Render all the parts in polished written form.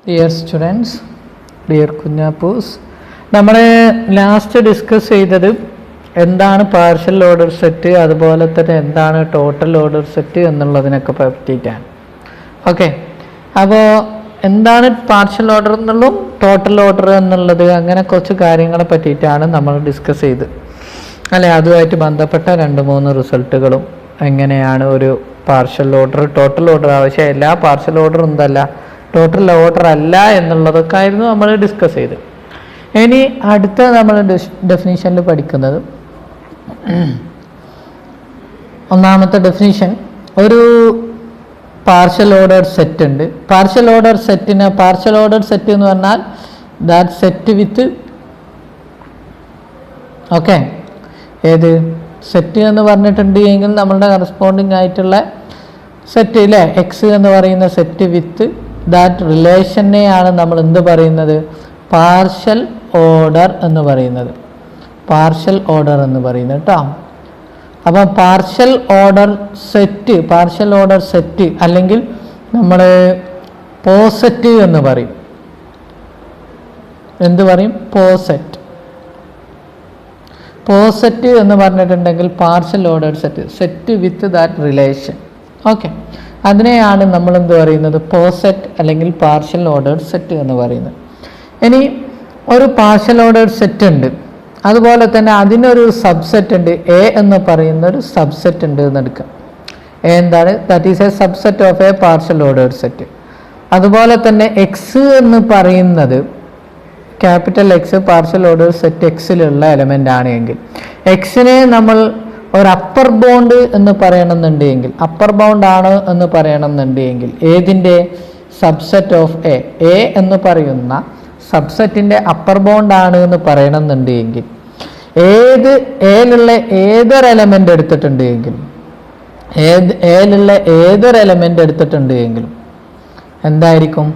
Dear students, dear കുഞ്ഞാപ്പൂസ്, നമ്മൾ last discuss ചെയ്തത് എന്താണ് പാർഷ്യൽ ഓർഡർ സെറ്റ്, അതുപോലെ തന്നെ എന്താണ് ടോട്ടൽ ഓർഡർ സെറ്റ് എന്നുള്ളതിനൊക്കെ പറ്റിയിട്ടാണ്. ഓക്കെ, അപ്പോൾ എന്താണ് പാർഷ്യൽ ഓർഡർ എന്നുള്ളതും ടോട്ടൽ ഓർഡർ എന്നുള്ളത്, അങ്ങനെ കുറച്ച് കാര്യങ്ങളെ പറ്റിയിട്ടാണ് നമ്മൾ ഡിസ്കസ് ചെയ്ത് അല്ലെ. അതുമായിട്ട് ബന്ധപ്പെട്ട 2-3 റിസൾട്ടുകളും എങ്ങനെയാണ് ഒരു പാർഷ്യൽ ഓർഡർ ടോട്ടൽ ഓർഡർ ആവശ്യം, എല്ലാ പാർഷ്യൽ ഓർഡറും എന്തല്ല ടോട്ടൽ ഓർഡർ അല്ല എന്നുള്ളതൊക്കെ ആയിരുന്നു നമ്മൾ ഡിസ്കസ് ചെയ്ത്. ഇനി അടുത്ത നമ്മൾ ഡെഫിനിഷനിൽ പഠിക്കുന്നത്, ഒന്നാമത്തെ ഡെഫിനിഷൻ, ഒരു പാർഷ്യൽ ഓർഡർ സെറ്റ് ഉണ്ട്. പാർഷ്യൽ ഓർഡർ സെറ്റ് എന്ന് പറഞ്ഞാൽ ദാറ്റ് സെറ്റ് വിത്ത് ഓക്കെ, ഏത് സെറ്റ് എന്ന് പറഞ്ഞിട്ടുണ്ട് എങ്കിൽ നമ്മളുടെ കറസ്പോണ്ടിങ് ആയിട്ടുള്ള സെറ്റ് ഇല്ലേ, എക്സ് എന്ന് പറയുന്ന സെറ്റ് വിത്ത് ദാറ്റ് റിലേഷനെയാണ് നമ്മൾ എന്ത് പറയുന്നത്, പാർഷ്യൽ ഓർഡർ എന്ന് പറയുന്നത്. പാർഷ്യൽ ഓർഡർ എന്ന് പറയുന്നത് കേട്ടോ. അപ്പം പാർഷ്യൽ ഓർഡർ സെറ്റ് അല്ലെങ്കിൽ നമ്മൾ പോസെറ്റ് എന്ന് പറയും. എന്ത് പറയും? പോസെറ്റ് എന്ന് പറഞ്ഞിട്ടുണ്ടെങ്കിൽ partial order set with that relation. Okay, അതിനെയാണ് നമ്മൾ എന്ത് പറയുന്നത്, പോസെറ്റ് അല്ലെങ്കിൽ പാർഷ്യൽ ഓർഡർ സെറ്റ് എന്ന് പറയുന്നത്. ഇനി ഒരു പാർഷ്യൽ ഓർഡർ സെറ്റ് ഉണ്ട്, അതുപോലെ തന്നെ അതിനൊരു സബ്സെറ്റ് ഉണ്ട്, എ എന്ന് പറയുന്ന ഒരു സബ്സെറ്റ് ഉണ്ട് എന്ന് എടുക്കാം. എ എന്താണ്? That is a subset of a partial order set. അതുപോലെ തന്നെ എക്സ് എന്ന് പറയുന്നത്, capital X partial order set എക്സിലുള്ള എലമെൻ്റ് ആണ് എങ്കിൽ, എക്സിനെ നമ്മൾ ഒരു അപ്പർ ബൗണ്ട് എന്ന് പറയണമെന്നുണ്ടെങ്കിൽ, അപ്പർ ബൗണ്ട് ആണ് എന്ന് പറയണമെന്നുണ്ടെങ്കിൽ ഏതിൻ്റെ സബ്സെറ്റ് ഓഫ് എ എന്ന് പറയുന്ന സബ്സെറ്റിൻ്റെ അപ്പർ ബൗണ്ട് ആണ് എന്ന് പറയണമെന്നുണ്ടെങ്കിൽ എയിലുള്ള ഏതൊരു എലമെൻ്റ് എടുത്തിട്ടുണ്ടെങ്കിലും എന്തായിരിക്കും?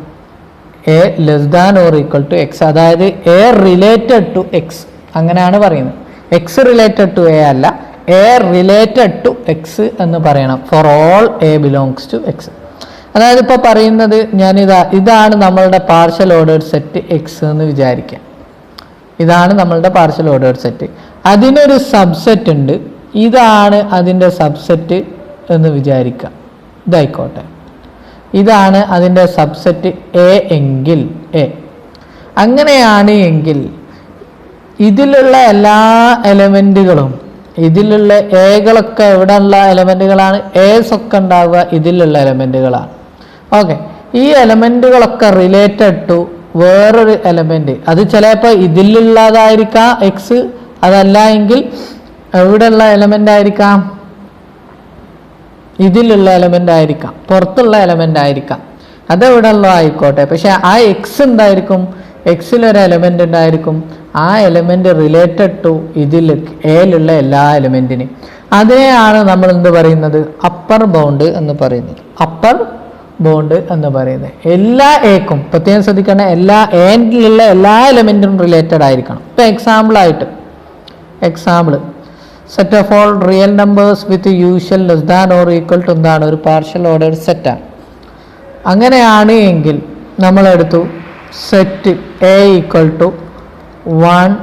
A less than or equal to X, അതായത് എ റിലേറ്റഡ് ടു എക്സ്, അങ്ങനെയാണ് പറയുന്നത്. എക്സ് റിലേറ്റഡ് ടു എ അല്ല, എ റിലേറ്റഡ് ടു എക്സ് എന്ന് പറയണം. For all A belongs to X. അതായത് ഇപ്പോൾ പറയുന്നത് ഇതാണ് നമ്മളുടെ പാർഷ്യൽ ഓർഡേർഡ് സെറ്റ് എക്സ് എന്ന് വിചാരിക്കാം. ഇതാണ് നമ്മളുടെ പാർഷ്യൽ ഓർഡേർഡ് സെറ്റ്. അതിനൊരു സബ്സെറ്റ് ഉണ്ട്, ഇതാണ് അതിൻ്റെ സബ്സെറ്റ് എന്ന് വിചാരിക്കാം. ഇതായിക്കോട്ടെ, ഇതാണ് അതിൻ്റെ സബ്സെറ്റ് എ എങ്കിൽ അങ്ങനെയാണ് എങ്കിൽ ഇതിലുള്ള എല്ലാ എലമെൻറ്റുകളും, ഇതിലുള്ള എകളൊക്കെ എവിടെയുള്ള എലമെൻറ്റുകളാണ്? എസ് ഒക്കെ ഉണ്ടാവുക ഇതിലുള്ള എലമെൻറ്റുകളാണ്. ഓക്കെ, ഈ എലമെൻറ്റുകളൊക്കെ റിലേറ്റഡ് ടു വേറൊരു എലമെൻറ്റ്, അത് ചിലപ്പോൾ ഇതിലുള്ളതായിരിക്കാം എക്സ്, അതല്ല എങ്കിൽ എവിടെയുള്ള എലമെൻ്റ് ആയിരിക്കാം? ഇതിലുള്ള എലമെൻ്റ് ആയിരിക്കാം, പുറത്തുള്ള എലമെൻ്റ് ആയിരിക്കാം, അതെവിടെയുള്ള ആയിക്കോട്ടെ. പക്ഷെ ആ എക്സ് എന്തായിരിക്കും? എക്സിലൊരു എലമെൻ്റ് ഉണ്ടായിരിക്കും, ആ എലമെൻ്റ് റിലേറ്റഡ് ടു എയിലുള്ള എല്ലാ എലമെൻറ്റിനും. അതിനെയാണ് നമ്മൾ എന്ത് പറയുന്നത്? അപ്പർ ബൗണ്ട് എന്ന് പറയുന്നത്. എല്ലാ എക്കും പ്രത്യേകം ശ്രദ്ധിക്കണം, എല്ലാ എയിലുള്ള എല്ലാ എലമെൻറ്റും റിലേറ്റഡ് ആയിരിക്കണം. ഇപ്പം example set of all real numbers with usual less than or equal to എന്താണ്? ഒരു പാർഷ്യൽ ഓർഡർ സെറ്റാണ്. അങ്ങനെയാണ് എങ്കിൽ നമ്മളെടുത്തു set A equal to 1,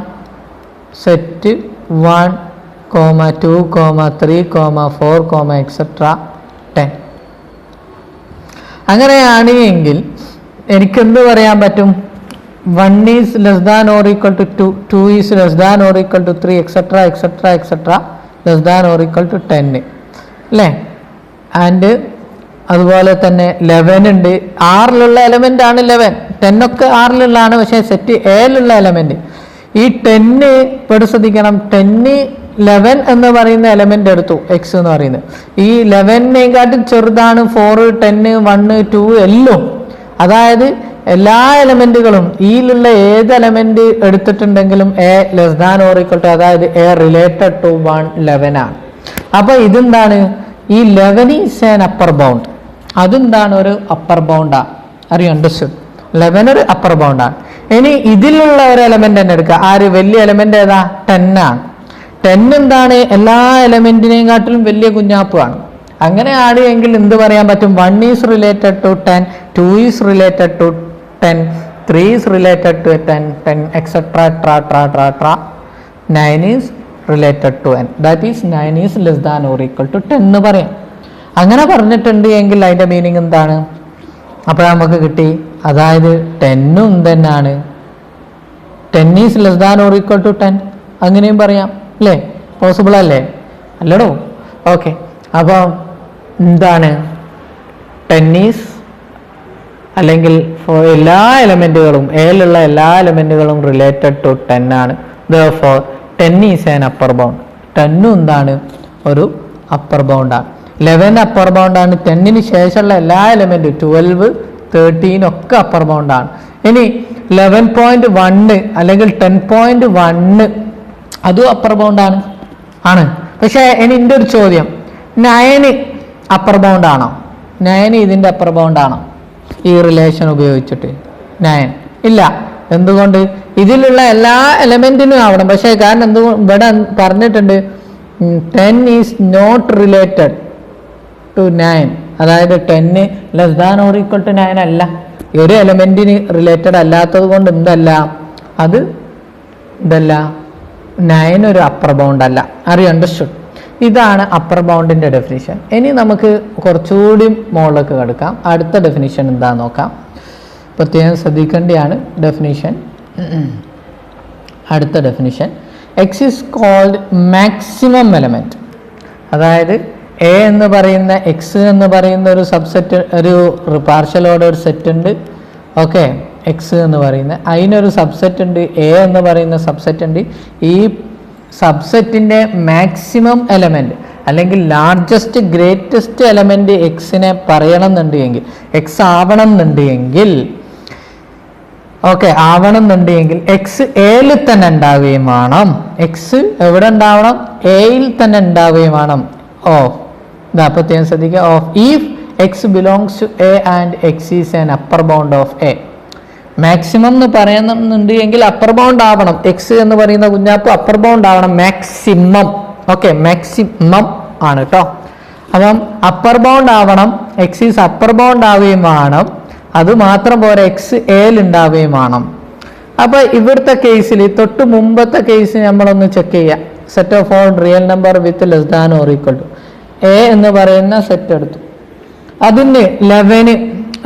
set 1, 2, 3, 4, etcetera 10. അങ്ങനെയാണ് എങ്കിൽ എനിക്കെന്ത് പറയാൻ പറ്റും? 1 is less than or equal to 2, 2 is less than or equal to 3, etcetera less than or equal to 10 അല്ലേ. ആൻഡ് അതുപോലെ തന്നെ 11 ഉണ്ട്, ആറിലുള്ള എലമെൻ്റ് ആണ് 11, 10 ഒക്കെ ആറിലുള്ളതാണ്. പക്ഷേ സെറ്റ് എയിലുള്ള എലമെൻറ്റ് ഈ 10 ഇവിടെ ശ്രദ്ധിക്കണം, 10 11 എന്ന് പറയുന്ന എലമെൻ്റ് എടുത്തു എക്സ് എന്ന് പറയുന്നത്. ഈ 11നേക്കാട്ടും ചെറുതാണ് 4, 10, 1, 2 എല്ലാം. അതായത് എല്ലാ എലമെൻറ്റുകളും ഈയിലുള്ള ഏത് എലമെൻറ്റ് എടുത്തിട്ടുണ്ടെങ്കിലും A less than or equal to, അതായത് എ റിലേറ്റഡ് ടു 1 11 ആണ്. അപ്പോൾ ഇതെന്താണ്? ഈ 11 ഈസ് ആൻ അപ്പർ ബൗണ്ട്. അതെന്താണ്? ഒരു അപ്പർ ബൗണ്ടാണ്. അണ്ടർസ്റ്റുഡ്? 11 ഒരു അപ്പർ ബൗണ്ടാണ്. ഇനി ഇതിലുള്ള ഒരു എലമെന്റ് തന്നെ എടുക്കുക. ആര്? വലിയ എലമെന്റ് ഏതാ? 10 ആണ്. 10 എന്താണ്? എല്ലാ എലമെന്റിനെയും കാട്ടിലും വലിയ കുഞ്ഞാപ്പാണ്. അങ്ങനെയാണ് എങ്കിൽ എന്ത് പറയാൻ പറ്റും? 1 is related to 10, 2 is related to 10, 3 is related to a 10, 10 etc. 9 is related to n. That is 9 is less than or equal to 10 എന്ന് പറയാം. അങ്ങനെ പറഞ്ഞിട്ടുണ്ട് എങ്കിൽ അതിൻ്റെ മീനിങ് എന്താണ്? അപ്പോൾ നമുക്ക് കിട്ടി, അതായത് 10ഉം തന്നെയാണ്, 10 is less than or equal to 10, അങ്ങനെയും പറയാം അല്ലേ? പോസിബിൾ അല്ലേ? അല്ലടോ. ഓക്കെ, അപ്പോൾ എന്താണ് 10 is അല്ലെങ്കിൽ എല്ലാ എലമെൻറ്റുകളും എയിലുള്ള എല്ലാ എലമെൻറ്റുകളും റിലേറ്റഡ് ടു 10 ആണ്. therefore 10 is an upper bound. 10 എന്താണ്? ഒരു അപ്പർ ബൗണ്ടാണ്. 11 അപ്പർ ബൗണ്ടാണ്. 10ന് ശേഷമുള്ള എല്ലാ എലമെൻറ്റും 12, 13 ഒക്കെ അപ്പർ ബൗണ്ടാണ്. ഇനി 11.1 അല്ലെങ്കിൽ 10.1 അതും അപ്പർ ബൗണ്ടാണ് ആണ്. പക്ഷേ ഇനി എൻ്റെ ഒരു ചോദ്യം, 9 അപ്പർ ബൗണ്ടാണോ? 9 ഇതിൻ്റെ അപ്പർ ബൗണ്ടാണോ ഈ റിലേഷൻ ഉപയോഗിച്ചിട്ട്? 9 ഇല്ല. എന്തുകൊണ്ട്? ഇതിലുള്ള എല്ലാ എലമെൻറ്റിനും ആവണം. പക്ഷേ കാരണം എന്തുകൊണ്ട് ഇവിടെ പറഞ്ഞിട്ടുണ്ട് 10 ഈസ് നോട്ട് റിലേറ്റഡ് ടു 9, അതായത് 10 less than or equal to 9 അല്ല. ഒരു എലമെൻറ്റിന് റിലേറ്റഡ് അല്ലാത്തത് കൊണ്ട് എന്തല്ല, അത് എന്തല്ല, 9 ഒരു അപ്പർ ബൗണ്ട് അല്ല. അണ്ടർസ്റ്റുഡ്? ഇതാണ് അപ്പർ ബൗണ്ടിൻ്റെ ഡെഫിനിഷൻ. ഇനി നമുക്ക് കുറച്ചുകൂടി മുകളിലേക്ക് കിടക്കാം. അടുത്ത ഡെഫിനിഷൻ എന്താണെന്ന് നോക്കാം. പ്രത്യേകം ശ്രദ്ധിക്കേണ്ടതാണ് ഡെഫിനിഷൻ. അടുത്ത definition, X is called maximum element. അതായത് എ എന്ന് പറയുന്ന എക്സ് എന്ന് പറയുന്ന ഒരു സബ്സെറ്റ്, ഒരു പാർഷ്യൽ ഓർഡർ സെറ്റ് ഉണ്ട്. ഓക്കെ, എക്സ് എന്ന് പറയുന്ന അതിനൊരു സബ്സെറ്റ് ഉണ്ട്, എ എന്ന് പറയുന്ന സബ്സെറ്റ് ഉണ്ട്. ഈ സബ്സെറ്റിൻ്റെ മാക്സിമം എലമെൻറ്റ് അല്ലെങ്കിൽ ലാർജസ്റ്റ് ഗ്രേറ്റസ്റ്റ് എലമെൻറ്റ് എക്സിനെ പറയണം എന്നുണ്ടെങ്കിൽ, എക്സ് ആവണം എന്നുണ്ടെങ്കിൽ, ഓക്കെ ആവണം എന്നുണ്ടെങ്കിൽ എക്സ് എയിൽ തന്നെ ഉണ്ടാവുകയും വേണം. എക്സ് എവിടെ ഉണ്ടാവണം? എയിൽ തന്നെ ഉണ്ടാവുകയും വേണം. ഇതാ പ്രത്യേകം ശ്രദ്ധിക്കുക. Of if X belongs to A and X is an upper bound of A. Maximum എന്ന് പറയുന്നുണ്ടെങ്കിൽ അപ്പർ ബൗണ്ട് ആവണം. എക്സ് എന്ന് പറയുന്ന കുഞ്ഞാപ്പ് അപ്പർ ബൗണ്ട് ആവണം. മാക്സിമം, ഓക്കെ മാക്സിമം ആണ് കേട്ടോ. അപ്പം അപ്പർ ബൗണ്ട് ആവണം. എക്സ് ഈസ് അപ്പർ ബൗണ്ട് ആവുകയും വേണം. അത് മാത്രം പോരാ, എക്സ് എയിൽ ഉണ്ടാവുകയും വേണം. അപ്പോൾ ഇവിടുത്തെ കേസിൽ തൊട്ട് മുമ്പത്തെ കേസ് നമ്മളൊന്ന് ചെക്ക് ചെയ്യാം. Set of all real number with less than or equal to A എന്ന് പറയുന്ന സെറ്റ് എടുത്തു. അതിന്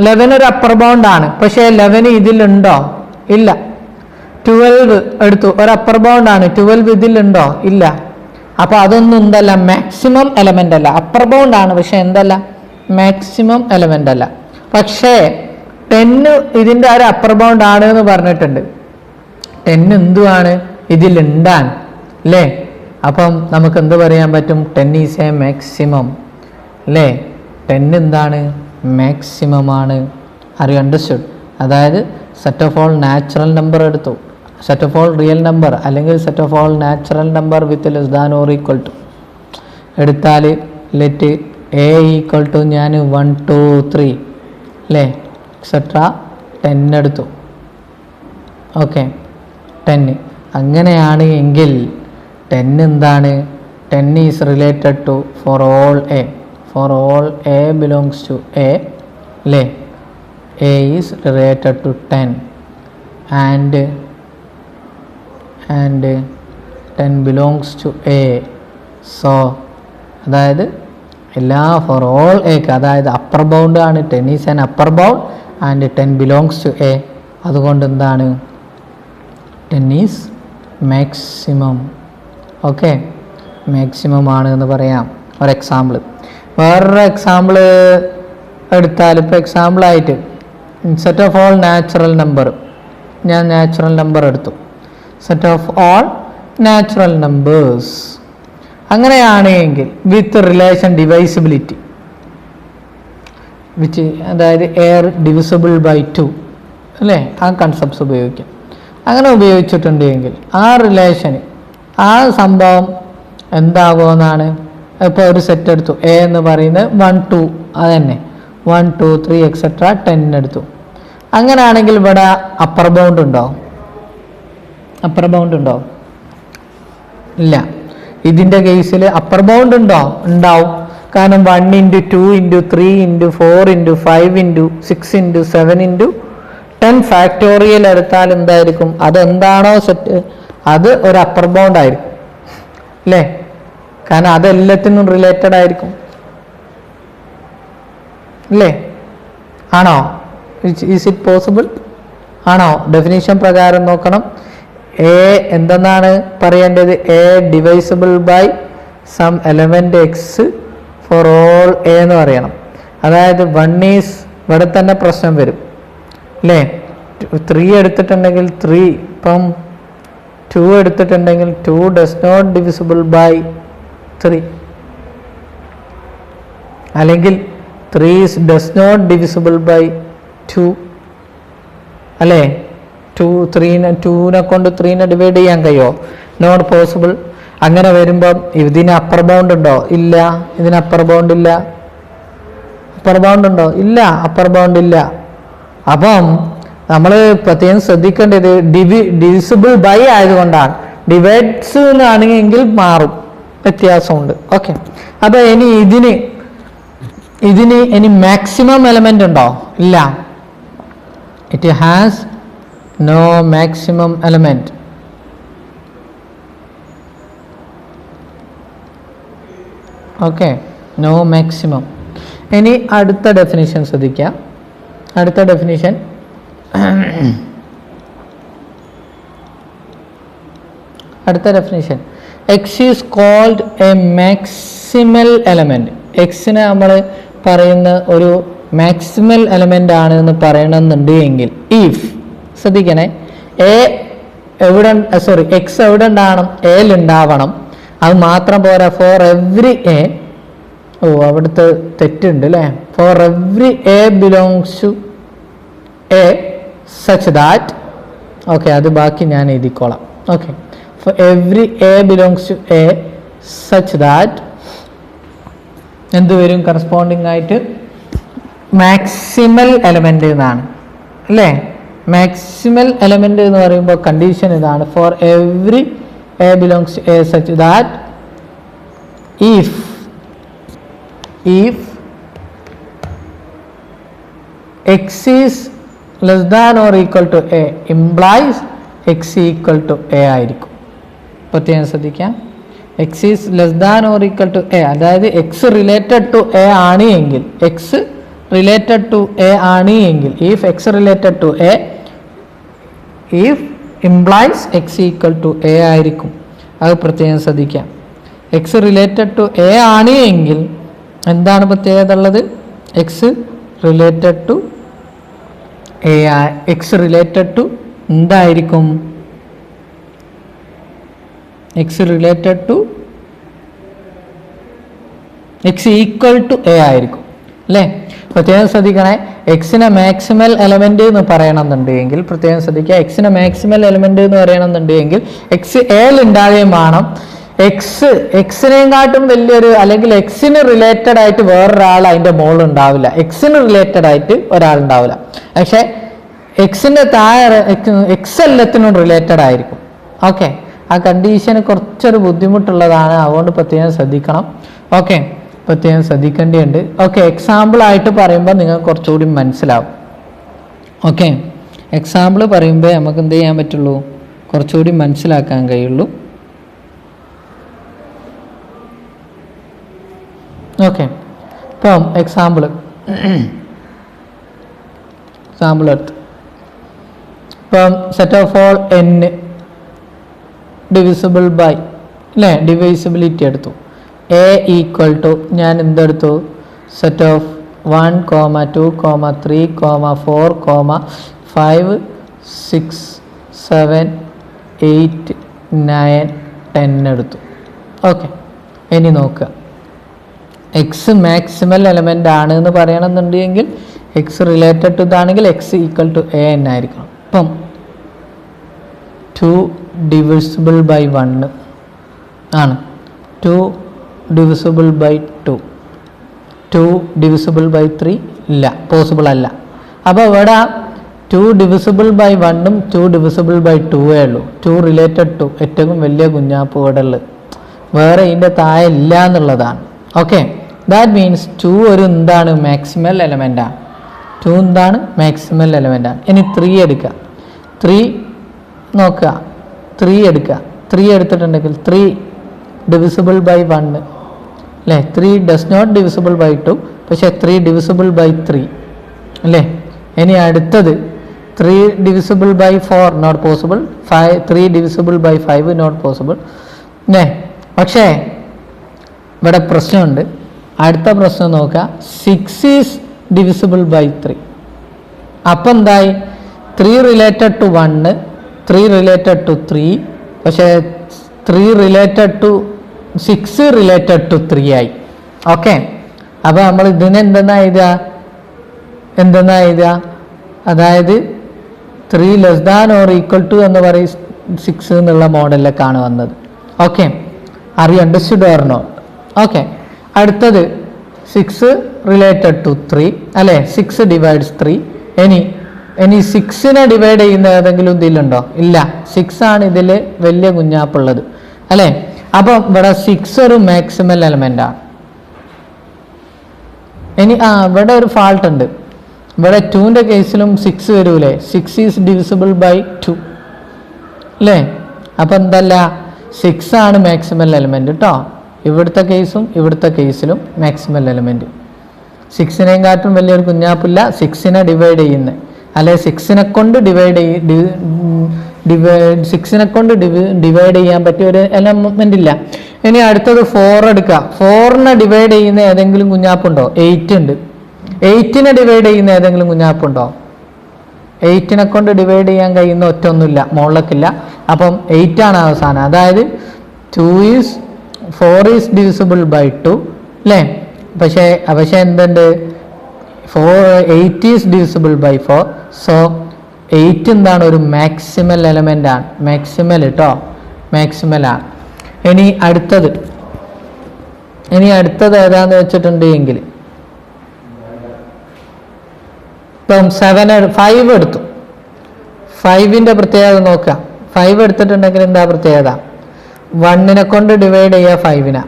11 ഒരു അപ്പർ ബൗണ്ട് ആണ്. പക്ഷേ 11 ഇതിലുണ്ടോ? ഇല്ല. 12 എടുത്തു, ഒരു അപ്പർ ബൗണ്ട് ആണ്. 12 ഇതിലുണ്ടോ? ഇല്ല. അപ്പോൾ അതൊന്നും എന്തല്ല, മാക്സിമം എലമെൻ്റ് അല്ല. അപ്പർ ബൗണ്ട് ആണ്, പക്ഷെ എന്തല്ല, മാക്സിമം എലമെൻ്റ് അല്ല. പക്ഷേ 10 ഇതിൻ്റെ ഒരു അപ്പർ ബൗണ്ട് ആണ് എന്ന് പറഞ്ഞിട്ടുണ്ട്. 10 എന്തുവാണ്? ഇതിലുണ്ടാൻ അല്ലേ? അപ്പം നമുക്ക് എന്ത് പറയാൻ പറ്റും? 10 ഈസ് എ മാക്സിമം അല്ലേ? 10 എന്താണ്? മാക്സിമം ആണ്. അണ്ടർസ്റ്റുഡ്? അതായത് set of all natural number എടുത്തു, set of all real number അല്ലെങ്കിൽ set of all natural number with less than or equal to എടുത്താൽ ലെറ്റ് എ ഈക്വൽ ടു ഞാൻ 1 2 3 അല്ലേ എക്സെട്ര 10 എടുത്തു. ഓക്കെ 10 അങ്ങനെയാണ് എങ്കിൽ 10 എന്താണ്? 10 is related to for all A. For all a belongs to a, a is related to 10 and 10 belongs to a. So അതായത് എല്ലാ for all a അതായത് അപ്പർ ബൗണ്ട് ആണ്. 10 is an upper bound and 10 belongs to a. അതുകൊണ്ട് എന്താണ്? 10 is maximum. Okay maximum ആണ് എന്ന് പറയാം. ഒരു എക്സാമ്പിൾ, വേറൊരു എക്സാമ്പിൾ എടുത്താൽ, ഇപ്പോൾ എക്സാമ്പിളായിട്ട് set of all natural number, ഞാൻ നാച്ചുറൽ നമ്പർ എടുത്തു. Set of all natural numbers അങ്ങനെയാണെങ്കിൽ വിത്ത് റിലേഷൻ ഡിവൈസിബിലിറ്റി വിച്ച്, അതായത് എയർ ഡിവിസിബിൾ ബൈ 2 അല്ലേ, ആ കൺസെപ്റ്റ്സ് ഉപയോഗിക്കാം. അങ്ങനെ ഉപയോഗിച്ചിട്ടുണ്ടെങ്കിൽ ആ റിലേഷന് ആ സംഭവം എന്താകുമെന്നാണ്. ഇപ്പോൾ ഒരു സെറ്റ് എടുത്തു, എ എന്ന് പറയുന്നത് 1 2 അതുതന്നെ 1 2 3 എക്സെട്ര 10 എടുത്തു. അങ്ങനെയാണെങ്കിൽ ഇവിടെ അപ്പർ ബൗണ്ട് ഉണ്ടോ? അപ്പർ ബൗണ്ട് ഉണ്ടോ? ഇല്ല. ഇതിൻ്റെ കേസിൽ അപ്പർ ബൗണ്ട് ഉണ്ടോ? ഉണ്ടാവും. കാരണം 1 × 2 × 3 × 4 × 5 × 6 × 7 × 10 ഫാക്ടോറിയൽ എടുത്താൽ എന്തായിരിക്കും? അതെന്താണോ സെറ്റ് അത് ഒരു അപ്പർ ബൗണ്ട് ആയിരിക്കും അല്ലേ? കാരണം അതെല്ലാത്തിനും റിലേറ്റഡ് ആയിരിക്കും അല്ലേ? ആണോ? Is it possible? ആണോ? ഡെഫിനിഷൻ പ്രകാരം നോക്കണം. എ എന്തെന്നാണ് പറയേണ്ടത്? A divisible by some element X for all A എന്ന് പറയണം. അതായത് 1 ഈസ് ഇവിടെ തന്നെ പ്രശ്നം വരും അല്ലേ? 3 എടുത്തിട്ടുണ്ടെങ്കിൽ 3, ഇപ്പം 2 എടുത്തിട്ടുണ്ടെങ്കിൽ 2 ഡസ് നോട്ട് ഡിവിസിബിൾ ബൈ 3, അല്ലെങ്കിൽ 3 ഡസ് നോട്ട് ഡിവിസിബിൾ ബൈ 2 അല്ലേ? 2നെ കൊണ്ട് 3നെ ഡിവൈഡ് ചെയ്യാൻ കഴിയുമോ? Not possible. അങ്ങനെ വരുമ്പം ഇതിന് അപ്പർ ബൗണ്ട് ഉണ്ടോ? ഇല്ല. ഇതിന് അപ്പർ ബൗണ്ട് ഇല്ല. അപ്പർ ബൗണ്ട് ഉണ്ടോ? ഇല്ല, അപ്പർ ബൗണ്ട് ഇല്ല. അപ്പം നമ്മൾ പ്രത്യേകം ശ്രദ്ധിക്കേണ്ടത് ഡിവിസിബിൾ ബൈ ആയതുകൊണ്ടാണ്. ഡിവൈഡ്സ് എന്നാണെങ്കിൽ മാറും, വ്യത്യാസമുണ്ട്. ഓക്കെ, അപ്പോൾ ഇനി ഇതിന് ഇനി മാക്സിമം എലമെന്റ് ഉണ്ടോ? ഇല്ല. It has no maximum element. Okay, no maximum. ഇനി അടുത്ത ഡെഫിനിഷൻ ശ്രദ്ധിക്കാം. അടുത്ത definition X is called a maximal element. എക്സിനെ നമ്മൾ പറയുന്ന ഒരു മാക്സിമൽ എലമെന്റ് ആണ് എന്ന് പറയണമെന്നുണ്ട് എങ്കിൽ ഇഫ്, ശ്രദ്ധിക്കണേ, എക്സ് എവിടെ ഉണ്ടാവണം? എയിൽ ഉണ്ടാവണം. അത് മാത്രം പോരാ, ഫോർ എവ്രി എ, അവിടുത്തെ തെറ്റുണ്ട് അല്ലേ? For every A belongs to A such that, okay, അത് ബാക്കി ഞാൻ എഴുതിക്കോളാം. Okay, for every A belongs to A such that എന്ത് വരും? കറസ്പോണ്ടിങ് ആയിട്ട് മാക്സിമൽ എലമെന്റ് എന്നാണ് അല്ലേ? മാക്സിമൽ എലമെന്റ് എന്ന് പറയുമ്പോൾ കണ്ടീഷൻ ഇതാണ്, for every A belongs to A such that if x is less than or equal to a implies x equal to a ആയിരിക്കും. പ്രത്യേകം ശ്രദ്ധിക്കാം. x is less than or equal to a, അതായത് x related to a ആണ് എങ്കിൽ, if x related to a, if implies x equal to a ആയിരിക്കും. അത് പ്രത്യേകം ശ്രദ്ധിക്കാം. x related to a ആണ് എങ്കിൽ എന്താണ് പ്രത്യേകത ഉള്ളത്? X related to A, X related to എന്തായിരിക്കും? X related to X equal to A ആയിരിക്കും അല്ലേ? പ്രത്യേകം ശ്രദ്ധിക്കണേ. എക്സിനെ മാക്സിമൽ എലമെന്റ് എന്ന് പറയണമെന്നുണ്ടെങ്കിൽ പ്രത്യേകം ശ്രദ്ധിക്കുക. എക്സിനെ മാക്സിമൽ എലമെന്റ് എന്ന് പറയണമെന്നുണ്ടെങ്കിൽ എക്സ് എയിൽ ഉണ്ടാവുകയും വേണം. എക്സിനെയും കാട്ടും വലിയൊരു, അല്ലെങ്കിൽ എക്സിന് റിലേറ്റഡ് ആയിട്ട് വേറൊരാൾ അതിൻ്റെ മുകളിൽ ഉണ്ടാവില്ല. എക്സിന് റിലേറ്റഡ് ആയിട്ട് ഒരാളുണ്ടാവില്ല. പക്ഷെ എക്സിൻ്റെ താഴെ എക്സ് എല്ലാത്തിനും റിലേറ്റഡ് ആയിരിക്കും. ഓക്കെ, ആ കണ്ടീഷന് കുറച്ചൊരു ബുദ്ധിമുട്ടുള്ളതാണ്. അതുകൊണ്ട് പ്രത്യേകം ശ്രദ്ധിക്കണം. ഓക്കെ, പ്രത്യേകം ശ്രദ്ധിക്കേണ്ടതുണ്ട്. ഓക്കെ, എക്സാമ്പിൾ ആയിട്ട് പറയുമ്പോൾ നിങ്ങൾക്ക് കുറച്ചുകൂടി മനസ്സിലാവും. ഓക്കെ, എക്സാമ്പിൾ പറയുമ്പോൾ നമുക്ക് എന്ത് ചെയ്യാൻ പറ്റുള്ളൂ? കുറച്ചുകൂടി മനസ്സിലാക്കാൻ കഴിയുള്ളൂ. ഓക്കെ, ഇപ്പം എക്സാമ്പിൾ എടുത്ത്, ഇപ്പം set of all n divisible by അല്ലേ? ഡിവൈസിബിലിറ്റി എടുത്തു. എ ഈക്വൽ ടു, ഞാൻ എന്തെടുത്തു? സെറ്റ് ഓഫ് 1, 2, 3, 4, 5, 6, 7, 8, 9, 10 എടുത്തു. ഓക്കെ, ഇനി നോക്കുക. എക്സ് മാക്സിമൽ എലമെന്റ് ആണ് എന്ന് പറയണമെന്നുണ്ടെങ്കിൽ എക്സ് റിലേറ്റഡ് ടു ഇതാണെങ്കിൽ X equal to A N ആയിരിക്കണം. ഇപ്പം 2 ഡിവിസിബിൾ ബൈ 1 ആണ്, 2 ഡിവിസിബിൾ ബൈ 2, 2 ഡിവിസിബിൾ ബൈ 3 ഇല്ല, പോസിബിൾ അല്ല. അപ്പോൾ ഇവിടെ 2 ഡിവിസിബിൾ ബൈ 1ഉം 2 ഡിവിസിബിൾ ബൈ 2 ഉള്ളൂ. 2 റിലേറ്റഡ് ടു ഏറ്റവും വലിയ കുഞ്ഞാപ്പ് ഇവിടെ ഉള്ളത്, വേറെ ഇതിൻ്റെ താഴെ ഇല്ല എന്നുള്ളതാണ്. ഓക്കെ, ദാറ്റ് മീൻസ് 2 ഒരു എന്താണ്? മാക്സിമൽ എലമെൻ്റാണ്. 2 എന്താണ് മാക്സിമൽ എലമെൻ്റ് ആണ്. ഇനി 3 എടുക്കുക. 3 നോക്കുക, 3 എടുക്കുക. 3 എടുത്തിട്ടുണ്ടെങ്കിൽ 3 ഡിവിസിബിൾ ബൈ 1 അല്ലേ? 3 ഡസ് നോട്ട് ഡിവിസിബിൾ ബൈ 2, പക്ഷേ 3 ഡിവിസിബിൾ ബൈ 3 അല്ലേ? ഇനി അടുത്തത് 3 divisible by 4 not possible, 3 divisible by 5 not possible അല്ലേ? പക്ഷേ ഇവിടെ പ്രശ്നമുണ്ട്. അടുത്ത പ്രശ്നം നോക്കുക, 6 ഈസ് ഡിവിസിബിൾ ബൈ 3. അപ്പം എന്തായി? 3 റിലേറ്റഡ് ടു 1, 3 റിലേറ്റഡ് ടു 3, പക്ഷേ 3 റിലേറ്റഡ് ടു 6 റിലേറ്റഡ് ടു 3 ആയി. ഓക്കെ, അപ്പോൾ നമ്മൾ ഇതിനെ എന്തെന്നാ എഴുതുക? അതായത് 3 less than or equal to എന്ന് പറയും 6 എന്നുള്ള മോഡലിലേക്കാണ് വന്നത്. Okay, are you understood or not? Okay, അടുത്തത് 6 റിലേറ്റഡ് ടു 3 അല്ലേ? 6 ഡിവൈഡ്സ് 3. ഇനി 6നെ ഡിവൈഡ് ചെയ്യുന്ന ഏതെങ്കിലും ഇതിലുണ്ടോ? ഇല്ല. 6 ആണ് ഇതിൽ വലിയ കുഞ്ഞാപ്പുള്ളത് അല്ലേ? അപ്പം ഇവിടെ 6 ഒരു മാക്സിമൽ എലമെൻ്റ് ആണ്. ഇനി ഇവിടെ ഒരു ഫാൾട്ട് ഉണ്ട്. ഇവിടെ 2ൻ്റെ കേസിലും 6 വരൂലേ? 6 ഈസ് ഡിവിസിബിൾ ബൈ 2 അല്ലേ? അപ്പം എന്തല്ല, 6 ആണ് മാക്സിമൽ എലമെൻ്റ് കേട്ടോ. ഇവിടുത്തെ കേസിലും മാക്സിമൽ എലമെൻറ്റ്. 6നെയും കാട്ടും വലിയൊരു കുഞ്ഞാപ്പില്ല 6നെ ഡിവൈഡ് ചെയ്യുന്നത് അല്ലെ? 6നെ കൊണ്ട് ഡിവൈഡ് ചെയ്യാൻ പറ്റിയ ഒരു എലമെൻ്റ് ഇല്ല. ഇനി അടുത്തത് 4 എടുക്കുക. 4നെ ഡിവൈഡ് ചെയ്യുന്ന ഏതെങ്കിലും കുഞ്ഞാപ്പുണ്ടോ? 8 ഉണ്ട്. 8നെ ഡിവൈഡ് ചെയ്യുന്ന ഏതെങ്കിലും കുഞ്ഞാപ്പുണ്ടോ? 8നെ കൊണ്ട് ഡിവൈഡ് ചെയ്യാൻ കഴിയുന്ന ഒറ്റൊന്നുമില്ല, മുകളിലേക്കില്ല. അപ്പം 8 ആണ് അവസാനം. അതായത് 4 ഈസ് ഡിവിസിബിൾ ബൈ 2 അല്ലേ? പക്ഷേ എന്തുണ്ട്? 8 ഈസ് ഡിവിസിബിൾ ബൈ 4. സോ 8 എന്താണ്? ഒരു മാക്സിമൽ എലമെൻ്റ് ആണ്. മാക്സിമൽ കേട്ടോ, മാക്സിമൽ ആണ്. ഇനി അടുത്തത് ഏതാന്ന് വെച്ചിട്ടുണ്ടെങ്കിൽ ഇപ്പം 5 എടുത്തു. 5ൻ്റെ പ്രത്യേകത നോക്കുക. 5 എടുത്തിട്ടുണ്ടെങ്കിൽ എന്താ പ്രത്യേകത? 1നെ കൊണ്ട് ഡിവൈഡ് ചെയ്യുക 5നെ.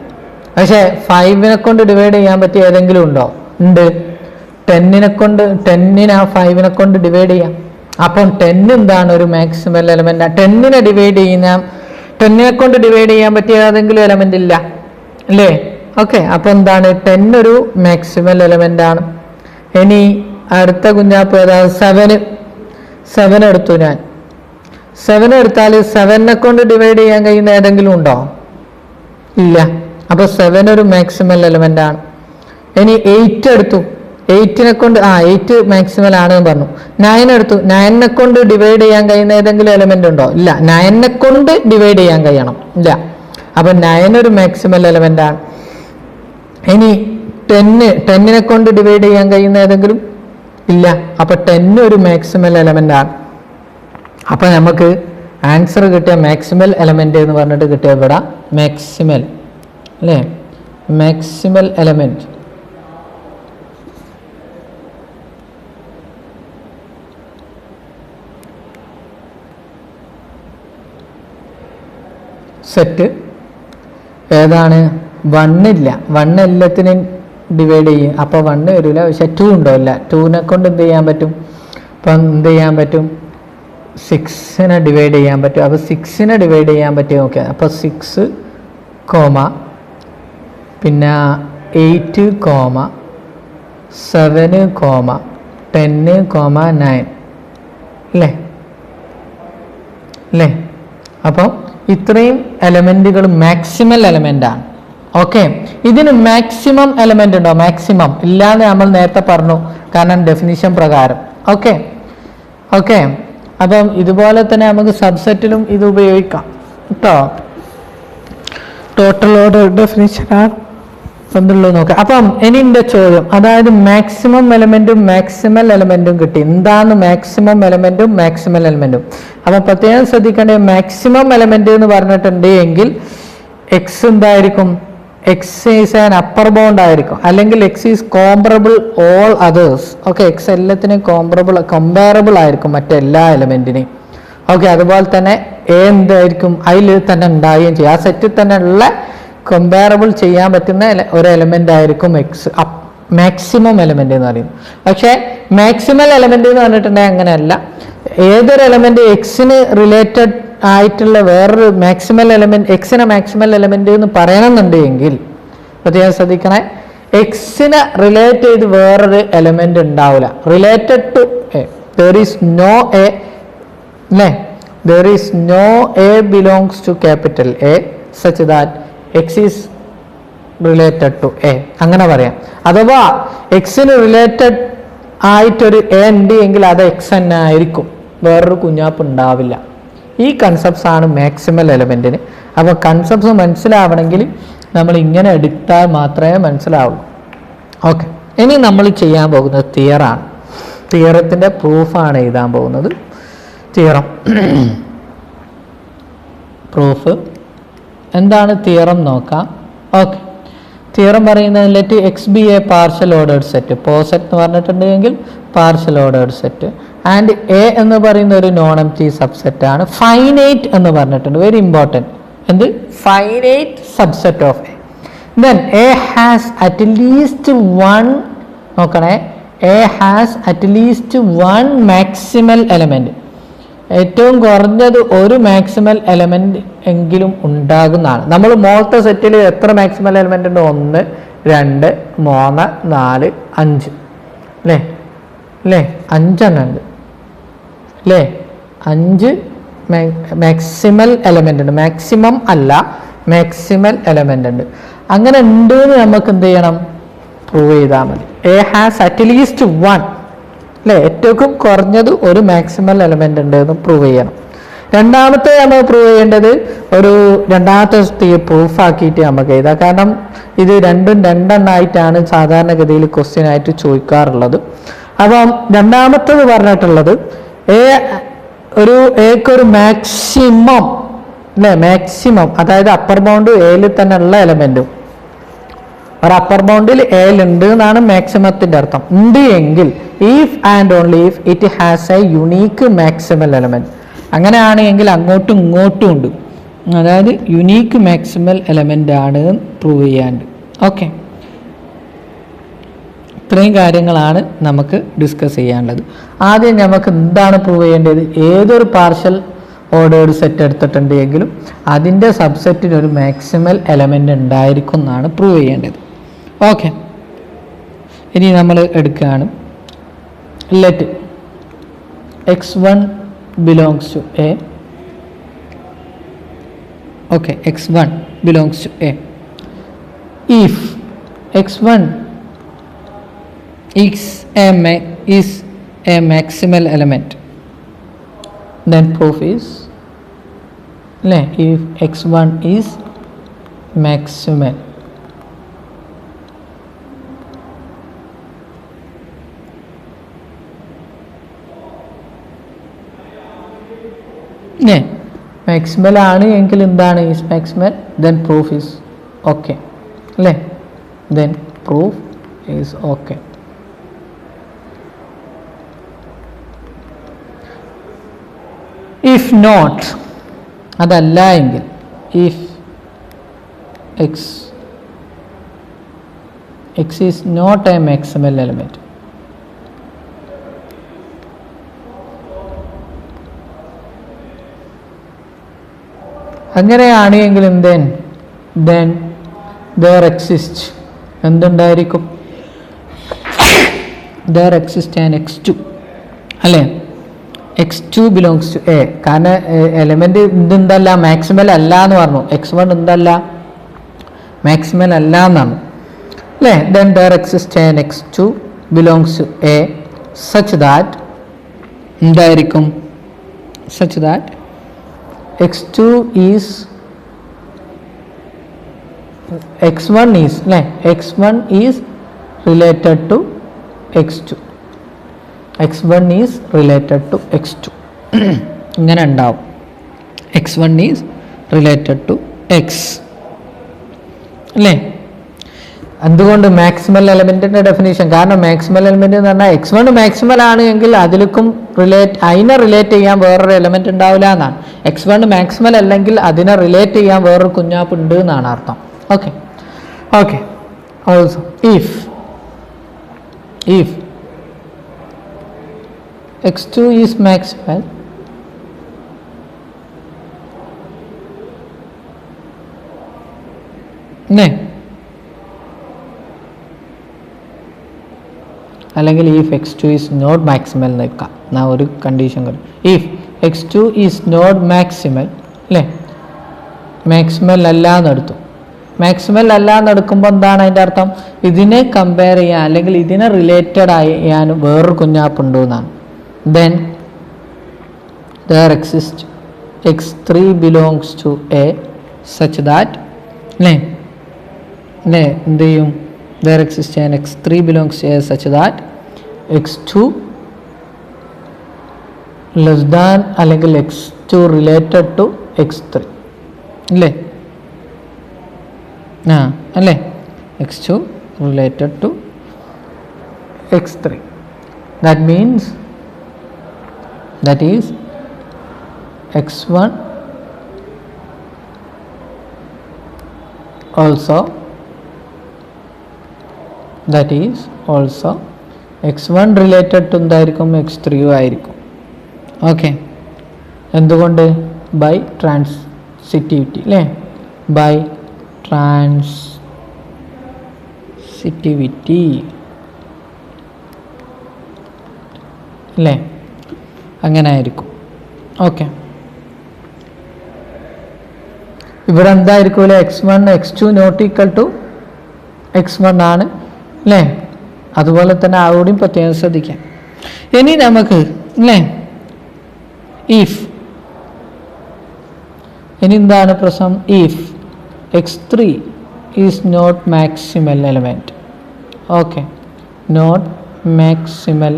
പക്ഷേ 5നെ കൊണ്ട് ഡിവൈഡ് ചെയ്യാൻ പറ്റിയ ഏതെങ്കിലും ഉണ്ടോ? ഉണ്ട്. 10നെ 5നെ കൊണ്ട് ഡിവൈഡ് ചെയ്യാം. അപ്പം 10 എന്താണ്? ഒരു മാക്സിമൽ എലമെൻ്റ്. 10നെ കൊണ്ട് ഡിവൈഡ് ചെയ്യാൻ പറ്റിയ ഏതെങ്കിലും എലമെൻ്റ് ഇല്ല അല്ലേ? ഓക്കെ, അപ്പം എന്താണ്? 10 ഒരു മാക്സിമൽ എലമെൻ്റ് ആണ്. ഇനി അടുത്ത കുഞ്ഞാപ്പ് ഏതാ? 7 എടുത്തു ഞാൻ. 7 എടുത്താൽ 7നെ കൊണ്ട് ഡിവൈഡ് ചെയ്യാൻ കഴിയുന്ന ഏതെങ്കിലും ഉണ്ടോ? ഇല്ല. അപ്പോൾ 7 ഒരു മാക്സിമൽ എലമെൻ്റ് ആണ്. ഇനി 8 എടുത്തു. 8നെ കൊണ്ട് 8 മാക്സിമൽ ആണെന്ന് പറഞ്ഞു. 9 എടുത്തു. 9നെ കൊണ്ട് ഡിവൈഡ് ചെയ്യാൻ കഴിയുന്ന ഏതെങ്കിലും എലമെൻ്റ് ഉണ്ടോ? ഇല്ല. 9നെ കൊണ്ട് ഡിവൈഡ് ചെയ്യാൻ കഴിയണം. ഇല്ല. അപ്പം 9 ഒരു മാക്സിമൽ എലമെൻ്റ് ആണ്. ഇനി 10നെ കൊണ്ട് ഡിവൈഡ് ചെയ്യാൻ കഴിയുന്ന ഏതെങ്കിലും? ഇല്ല. അപ്പം 10 ഒരു മാക്സിമൽ എലമെൻ്റ് ആണ്. അപ്പം നമുക്ക് ആൻസർ കിട്ടിയ മാക്സിമൽ എലമെൻ്റ് എന്ന് പറഞ്ഞിട്ട് കിട്ടിയ ഇവിടെ മാക്സിമൽ അല്ലേ? മാക്സിമൽ എലമെൻ്റ് സെറ്റ് ഏതാണ്? 1 ഇല്ല. 1 എല്ലാത്തിനും ഡിവൈഡ് ചെയ്യും. അപ്പോൾ 1 വരില്ല. പക്ഷെ 2 ഉണ്ടോ? ഇല്ല. 2നെ കൊണ്ട് എന്ത് ചെയ്യാൻ പറ്റും? അപ്പം എന്ത് ചെയ്യാൻ പറ്റും? 6നെ ഡിവൈഡ് ചെയ്യാൻ പറ്റും. അപ്പോൾ 6നെ ഡിവൈഡ് ചെയ്യാൻ പറ്റും. ഓക്കെ, അപ്പോൾ 6 പിന്നെ 8 7 10 9 അല്ലേ? അപ്പം ഇത്രയും എലമെൻറ്റുകൾ മാക്സിമൽ എലമെൻ്റ് ആണ്. ഓക്കെ, ഇതിന് മാക്സിമം എലമെൻ്റ് ഉണ്ടോ? മാക്സിമം ഇല്ലാന്ന് നമ്മൾ നേരത്തെ പറഞ്ഞു, കാരണം ഡെഫിനിഷൻ പ്രകാരം. ഓക്കെ, അപ്പം ഇതുപോലെ തന്നെ നമുക്ക് സബ്സെറ്റിലും ഇത് ഉപയോഗിക്കാം കേട്ടോ. ടോട്ടൽ ഓർഡർ ഡെഫിനിഷനാണ് എന്തുള്ളത് നോക്കാം. അപ്പം ഇനിൻ്റെ ചോദ്യം, അതായത് മാക്സിമം എലമെൻറ്റും മാക്സിമൽ എലമെൻറ്റും കിട്ടി. എന്താണ് മാക്സിമം എലമെൻറ്റും മാക്സിമൽ എലമെൻറ്റും? അപ്പം പ്രത്യേകം ശ്രദ്ധിക്കേണ്ടത്, മാക്സിമം എലമെൻറ്റ് എന്ന് പറഞ്ഞിട്ടുണ്ട് എങ്കിൽ എക്സ് എന്തായിരിക്കും? X is an upper bound ആയിരിക്കും, അല്ലെങ്കിൽ X is comparable all others. Okay, X എല്ലാത്തിനും കമ്പാരബിൾ ആയിരിക്കും മറ്റെല്ലാ എലമെൻറ്റിനെയും. ഓക്കെ, അതുപോലെ തന്നെ എ എന്തായിരിക്കും? അതിൽ തന്നെ ഉണ്ടാവുകയും ചെയ്യും. ആ സെറ്റിൽ തന്നെ ഉള്ള കമ്പാരബിൾ ചെയ്യാൻ പറ്റുന്ന ഒരു എലമെൻ്റ് ആയിരിക്കും എക്സ്. മാക്സിമം എലമെന്റ് എന്ന് പറയുന്നത്. പക്ഷേ മാക്സിമൽ എലമെന്റ് എന്ന് പറഞ്ഞിട്ടുണ്ടെങ്കിൽ അങ്ങനെയല്ല. ഏതൊരു എലമെന്റ് എക്സിന് റിലേറ്റഡ് ആയിട്ടുള്ള വേറൊരു മാക്സിമൽ എലമെന്റ്, എക്സിനെ മാക്സിമൽ എലമെന്റ് എന്ന് പറയണമെന്നുണ്ടെങ്കിൽ പ്രത്യേകം ശ്രദ്ധിക്കണേ, എക്സിനെ റിലേറ്റ് ചെയ്ത് വേറൊരു എലമെന്റ് ഉണ്ടാവില്ല. Related to A, there is no a, അല്ലേ, there is no a belongs to capital A such that x is related to a, അങ്ങനെ പറയാം. അഥവാ എക്സിന് റിലേറ്റഡ് ആയിട്ടൊരു എ ഉണ്ട് എങ്കിൽ അത് എക്സ് തന്നെ ആയിരിക്കും, വേറൊരു കുഞ്ഞാപ്പ് ഉണ്ടാവില്ല. ഈ കൺസെപ്റ്റ്സ് ആണ് മാക്സിമൽ എലമെന്റിന്. അപ്പോൾ കൺസെപ്റ്റ്സ് മനസ്സിലാവണമെങ്കിൽ നമ്മൾ ഇങ്ങനെ എടുത്താൽ മാത്രമേ മനസ്സിലാവുള്ളൂ. ഓക്കെ, ഇനി നമ്മൾ ചെയ്യാൻ പോകുന്നത് തിയറാണ്. തിയറത്തിൻ്റെ പ്രൂഫാണ് എഴുതാൻ പോകുന്നത്. തിയറം പ്രൂഫ് എന്താണ് തിയറം നോക്കാം. ഓക്കെ, തിയറം പറയുന്നത് let X be a partial ordered set. Poset എന്ന് പറഞ്ഞിട്ടുണ്ടെങ്കിൽ partial ordered set and A എന്ന് പറയുന്ന ഒരു നോൺ എംപ്റ്റി സബ്സെറ്റ് ആണ്. ഫൈനൈറ്റ് എന്ന് പറഞ്ഞിട്ടുണ്ട്, വെരി ഇമ്പോർട്ടൻറ്റ്. എന്ത്? Finite subset of A. Then A has at least one, നോക്കണേ, A has at least one maximal element. ഏറ്റവും കുറഞ്ഞത് ഒരു മാക്സിമൽ എലമെന്റ് എങ്കിലും ഉണ്ടാകുന്നതാണ്. നമ്മൾ മോളത്തെ സെറ്റിൽ എത്ര മാക്സിമൽ എലമെന്റ് ഉണ്ട്? 1, 2, 3, 4, 5 അല്ലേ? അല്ലേ, 5 ഉണ്ട് അല്ലേ? 5 മാക്സിമൽ എലമെന്റ് ഉണ്ട്. മാക്സിമം അല്ല, മാക്സിമൽ എലമെന്റ് ഉണ്ട്. അങ്ങനെ ഉണ്ട് എന്ന് നമുക്ക് എന്ത് ചെയ്യണം? പ്രൂവ് ചെയ്താൽ മതി. A has at least one, അല്ലേ, ഏറ്റവും കുറഞ്ഞത് ഒരു മാക്സിമൽ എലമെന്റ് ഉണ്ട് എന്ന് പ്രൂവ് ചെയ്യണം. രണ്ടാമത്തെ നമ്മൾ പ്രൂവ് ചെയ്യേണ്ടത് ഒരു രണ്ടാമത്തെ പ്രൂഫ് ആക്കിയിട്ട് നമുക്ക് എഴുതാം. കാരണം ഇത് രണ്ടും രണ്ടെണ്ണമായിട്ടാണ് സാധാരണഗതിയിൽ ക്വസ്റ്റ്യൻ ആയിട്ട് ചോദിക്കാറുള്ളത്. അപ്പം രണ്ടാമത്തത് പറഞ്ഞിട്ടുള്ളത് എക്കൊരു മാക്സിമം, അല്ലേ, മാക്സിമം അതായത് അപ്പർ ബൗണ്ട് എയിൽ തന്നെ ഉള്ള എലമെന്റും ഒരു അപ്പർ ബൗണ്ടിൽ എൽ ഉണ്ട് എന്നാണ് മാക്സിമത്തിന്റെ അർത്ഥം. ഉണ്ട് എങ്കിൽ if and only if it has A unique maximal element. അങ്ങനെയാണെങ്കിൽ അങ്ങോട്ടും ഇങ്ങോട്ടും ഉണ്ട്, അതായത് യുണീക്ക് മാക്സിമൽ എലമെന്റ് ആണ് പ്രൂവ് ചെയ്യാണ്ട്. ഓക്കെ, ഇത്രയും കാര്യങ്ങളാണ് നമുക്ക് ഡിസ്കസ് ചെയ്യാനുള്ളത്. ആദ്യം നമുക്ക് എന്താണ് പ്രൂവ് ചെയ്യേണ്ടത്? ഏതൊരു പാർഷ്യൽ ഓർഡേർഡ് സെറ്റ് എടുത്തിട്ടുണ്ട് എങ്കിലും അതിൻ്റെ സബ്സെറ്റിന് ഒരു മാക്സിമൽ എലമെന്റ് ഉണ്ടായിരിക്കും എന്നാണ് പ്രൂവ് ചെയ്യേണ്ടത്. ഓക്കെ, ഇനി നമ്മൾ എടുക്കുകയാണ് let x1 belongs to a. Okay, x1 belongs to a. If x1 is a maximal element, then proof is, if x1 is maximal, maximal ആണ് എങ്കിൽ എന്താണ്? Is maximal, then proof is okay, അല്ലേ? Then proof is okay. If not, അതല്ല എങ്കിൽ, if x is not a maximal element, അങ്ങനെയാണ് എങ്കിലും then there exists എന്തുണ്ടായിരിക്കും? there exists an x2, അല്ലേ? x2 belongs to a. കാരണം എലമെന്റ് ഇതെന്തല്ല? മാക്സിമൽ അല്ല എന്ന് പറഞ്ഞു. x1 എന്തല്ല? മാക്സിമൽ അല്ല എന്നാണ്, അല്ലേ? then there exists an x2 belongs to a such that എന്തായിരിക്കും? such that x2 is x1 is, അല്ലേ, x1 is related to x2, x1 is related to x2 ഇങ്ങനെ ഉണ്ടാവും. x1 is related to x, അല്ലേ? എന്തുകൊണ്ട് maximal എലമെന്റിന്റെ definition? കാരണം maximal element എന്ന് പറഞ്ഞാൽ x1 maximal ആണ് എങ്കിൽ അതിലേക്കും അതിനെ റിലേറ്റ് ചെയ്യാൻ വേറൊരു എലമെന്റ് ഉണ്ടാവില്ല എന്നാണ്. x1 മാക്സിമൽ അല്ലെങ്കിൽ അതിനെ റിലേറ്റ് ചെയ്യാൻ വേറൊരു കുഞ്ഞാപ്പ് ഉണ്ട് എന്നാണ് അർത്ഥം. Okay okay also if if x2 is maximal, അല്ലെങ്കിൽ if x2 is not maximal എന്ന് വെക്കാം. ഞാൻ ഒരു കണ്ടീഷൻ കൊടുക്കും. if x2 is not maximal അല്ലേ, മാക്സിമൽ അല്ല എന്നെടുത്തു. മാക്സിമൽ അല്ല എന്നെടുക്കുമ്പോൾ എന്താണ് അതിൻ്റെ അർത്ഥം? ഇതിനെ കമ്പയർ ചെയ്യാൻ അല്ലെങ്കിൽ ഇതിനെ റിലേറ്റഡ് ചെയ്യാൻ വേറൊരു കുഞ്ഞാപ്പുണ്ടോ എന്നാണ്. Then there exists x3 belongs to a such that അല്ലേ എന്ത് ചെയ്യും? there exists an x3 belongs to a such that x2 less than അല്ലെങ്കിൽ x2 related to x3 അല്ലേ അല്ലേ x2 related to x3. that means that is x1 also that is also x1 related to എന്തായിരിക്കും? x3 ആയിരിക്കും. Okay, എന്തുകൊണ്ട്? By transitivity അല്ലേ, by transitivity അല്ലേ, അങ്ങനെ ആയിരിക്കും. ഓക്കെ, ഇവിടെ എന്തായിരിക്കും അല്ലേ? x1 x2 not equal to x1 ആണ് അല്ലേ. അതുപോലെ തന്നെ അവിടെയും പ്രത്യേകം ശ്രദ്ധിക്കാം. ഇനി നമുക്ക് അല്ലേ ഇഫ്, ഇനി എന്താണ് പ്രശ്നം? If x3 is not maximal element, okay, not maximal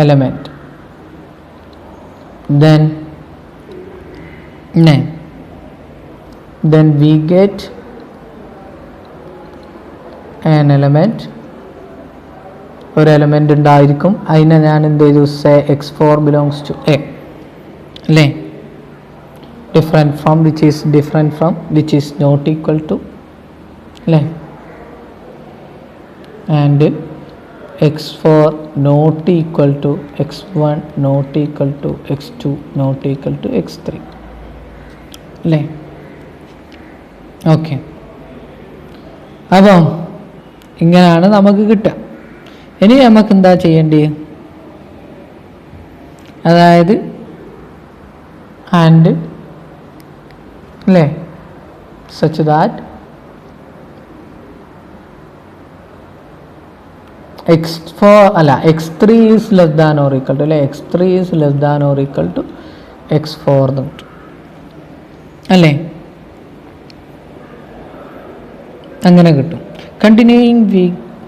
element, then we get an element, ഒരു എലമെൻ്റ് ഉണ്ടായിരിക്കും. അതിനെ ഞാൻ എന്ത് ചെയ്തു? Say x4 belongs to a അല്ലേ, different from which is not equal to അല്ലേ, and x4 not equal to x1 not equal to x2 not equal to x3 അല്ലേ. Okay, അപ്പം ഇങ്ങനെയാണ് നമുക്ക് കിട്ടുക. ഇനി നമുക്ക് എന്താ ചെയ്യേണ്ടത്? അതായത് ആൻഡ് അല്ലേ such that x3 is less than or equal to അല്ലേ, x3 is less than or equal to x4 അല്ലേ, അങ്ങനെ കിട്ടും.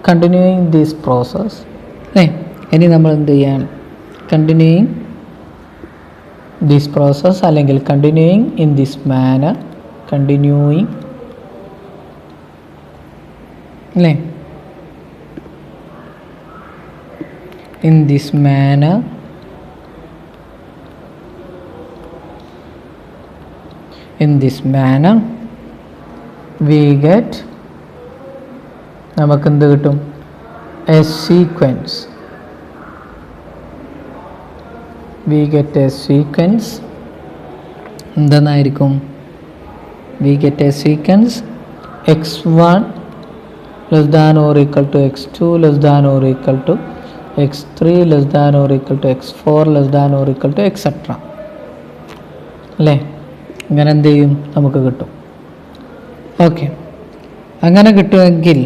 കണ്ടിന്യൂയിങ് ദിസ് പ്രോസസ് അല്ലേ. ഇനി നമ്മൾ എന്ത് ചെയ്യാണ്? കണ്ടിന്യൂയിങ് ദിസ് പ്രോസസ് അല്ലെങ്കിൽ continuing in this manor, continuing അല്ലേ in this manner we get നമുക്ക് എന്ത് കിട്ടും? a sequence, we get a sequence എന്തെന്നായിരിക്കും? we get a sequence x1 less than or equal to x2 less than or equal to x3 less than or equal to x4 less than or equal to etc അല്ലേ. ഇങ്ങനെ എന്ത് ചെയ്യും? നമുക്ക് കിട്ടും. Okay, അങ്ങനെ കിട്ടുമെങ്കിൽ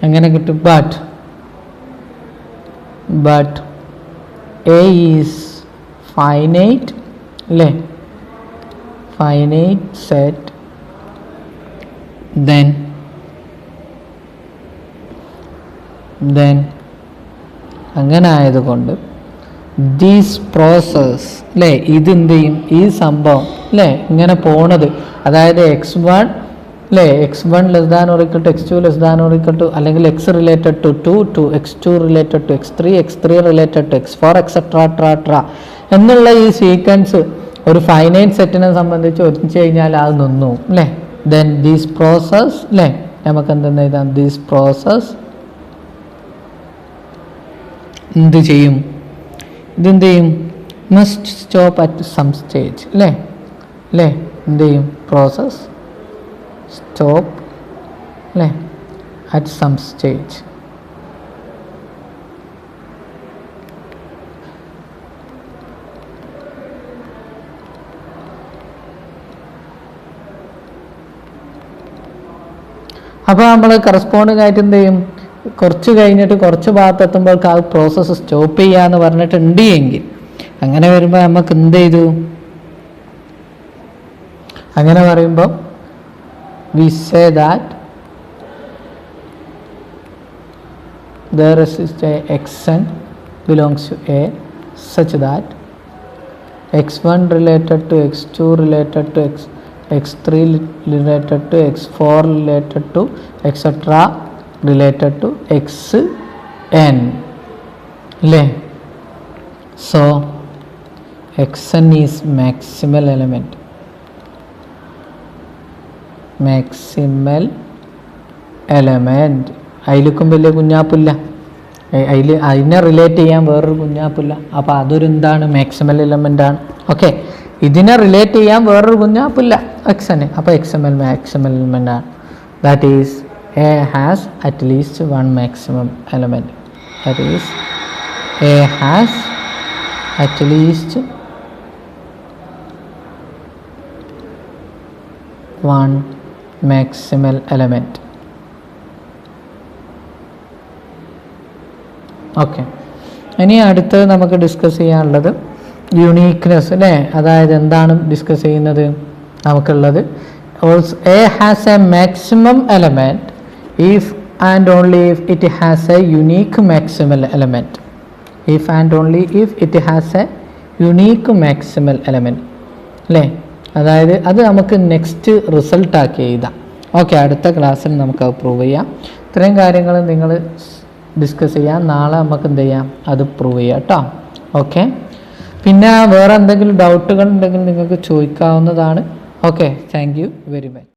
അങ്ങനെ കിട്ടും. ബട്ട് എ ഈസ് ഫൈനൈറ്റ് അല്ലേ, ഫൈനൈറ്റ് സെറ്റ്, then അങ്ങനെ ആയതുകൊണ്ട് ദീസ് പ്രോസസ് അല്ലേ, ഇതെന്ത് ചെയ്യും? ഈ സംഭവം അല്ലേ ഇങ്ങനെ പോണത്, അതായത് x1 അല്ലേ x1 less than or equal to x2 less than or equal to അല്ലെങ്കിൽ x related to 2 x2 related to x3 related to x4 etcetera എന്നുള്ള ഈ സീക്വൻസ് ഒരു ഫൈനൈറ്റ് സെറ്റിനെ സംബന്ധിച്ച് ഒഴിച്ചു കഴിഞ്ഞാൽ അത് നിന്നു അല്ലേ. ദെൻ ദീസ് പ്രോസസ് അല്ലേ നമുക്ക് എന്തെന്ന് എഴുതാം, ദിസ് പ്രോസസ് എന്ത് ചെയ്യും, ഇതെന്ത് ചെയ്യും, must stop at some stage അല്ലേ, എന്ത് ചെയ്യും, പ്രോസസ് സ്റ്റോപ്പ് അല്ലേ അറ്റ് സം സ്റ്റേജ്. അപ്പോൾ നമ്മൾ കറസ്പോണ്ടിങ് ആയിട്ട് എന്ത് ചെയ്യും, കുറച്ച് കഴിഞ്ഞിട്ട് കുറച്ച് ഭാഗത്തെത്തുമ്പോൾ ആ പ്രോസസ്സ് സ്റ്റോപ്പ് ചെയ്യാന്ന് പറഞ്ഞിട്ടുണ്ട് എങ്കിൽ, അങ്ങനെ വരുമ്പോൾ നമുക്ക് എന്ത് ചെയ്തു, അങ്ങനെ പറയുമ്പോൾ we say that there is a xn belongs to A such that x1 related to x2 related to x3 related to x4 related to etc related to xn അല്ലേ. So xn is maximal element, അതിലേക്കും വലിയ കുഞ്ഞാപ്പില്ല, അതിനെ relate ചെയ്യാൻ വേറൊരു കുഞ്ഞാപ്പില്ല. അപ്പോൾ അതൊരു എന്താണ്, maximal element ആണ്. Okay, ഇതിനെ റിലേറ്റ് ചെയ്യാൻ വേറൊരു കുഞ്ഞാപ്പില്ല എക്സന്. അപ്പോൾ എക്സ്എംഎൽ മാക്സിമൽ എലമെൻ്റ് ആണ്. That is A has at least one maximum element. That is A has at least one maximal element. Okay, ഇനി അടുത്തത് നമുക്ക് ഡിസ്കസ് ചെയ്യാനുള്ളത് യുണീക്ക്നെസ് അല്ലേ. അതായത് എന്താണ് ഡിസ്കസ് ചെയ്യുന്നത് നമുക്കുള്ളത്, also A has A maximum element if and only if it has A unique maximal element. If and only if it has A unique maximal element അല്ലേ. അതായത് അത് നമുക്ക് നെക്സ്റ്റ് റിസൾട്ടാക്കി എഴുതാം. ഓക്കെ, അടുത്ത ക്ലാസ്സിൽ നമുക്കത് പ്രൂവ് ചെയ്യാം. ഇത്രയും കാര്യങ്ങൾ നിങ്ങൾ ഡിസ്കസ് ചെയ്യാം. നാളെ നമുക്ക് എന്ത് ചെയ്യാം, അത് പ്രൂവ് ചെയ്യാം കേട്ടോ. ഓക്കെ, പിന്നെ വേറെ എന്തെങ്കിലും ഡൗട്ടുകൾ ഉണ്ടെങ്കിൽ നിങ്ങൾക്ക് ചോദിക്കാവുന്നതാണ്. Okay, thank you very much.